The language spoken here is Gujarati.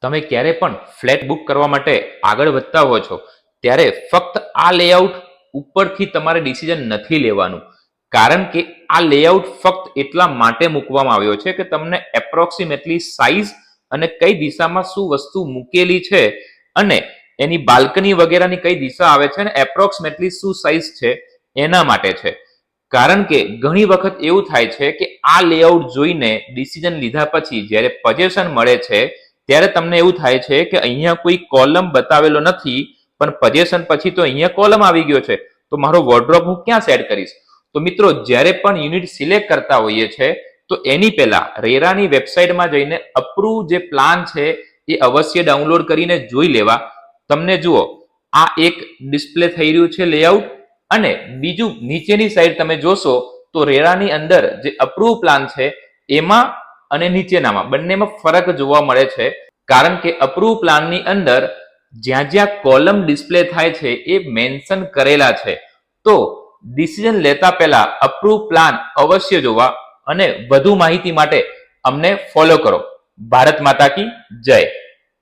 તમે ક્યારે પણ ફ્લેટ બુક કરવા માટે આગળ વધતા હો છો ત્યારે ફક્ત આ લેઆઉટ ઉપરથી તમારે ડિસિઝન નથી લેવાનું, કારણ કે આ લેઆઉટ ફક્ત એટલા માટે મૂકવામાં આવ્યો છે કે તમને એપ્રોક્સિમેટલી સાઇઝ અને કઈ દિશામાં શું વસ્તુ મૂકેલી છે અને એની બાલ્કની વગેરેની કઈ દિશા આવે છે અને એપ્રોક્સિમેટલી શું સાઇઝ છે એના માટે છે. કારણ કે ઘણી વખત એવું થાય છે કે આ લેઆઉટ જોઈને ડિસિઝન લીધા પછી જ્યારે પજેશન મળે છે ત્યારે તમને એવું થાય છે કે અહીંયા કોઈ કોલમ બતાવેલો નથી, પણ પજેશન પછી તો અહીંયા કોલમ આવી ગયો છે, તો મારો વોર્ડરોબ હું ક્યાં સેટ કરીશ? તો મિત્રો, જ્યારે પણ યુનિટ સિલેક્ટ કરતા હોઈએ છે તો એની પહેલા રેરાની વેબસાઇટમાં જઈને અપ્રૂવ જે પ્લાન છે એ અવશ્ય ડાઉનલોડ કરીને જોઈ લેવા. તમને જુઓ, આ એક ડિસ્પ્લે થઈ રહ્યું છે લેઆઉટ, અને બીજું નીચેની સાઈડ તમે જોશો તો રેરાની અંદર જે અપ્રૂવ પ્લાન છે એમાં અને નીચેનામાં બંનેમાં ફરક જોવા મળે છે, કારણ કે અપ્રૂવ પ્લાનની અંદર જ્યાં જ્યાં કોલમ ડિસ્પ્લે થાય છે એ મેન્શન કરેલા છે. તો ડિસિઝન લેતા પહેલા અપ્રૂવ પ્લાન અવશ્ય જોવા અને વધુ માહિતી માટે અમને ફોલો કરો. ભારત માતા કી જય.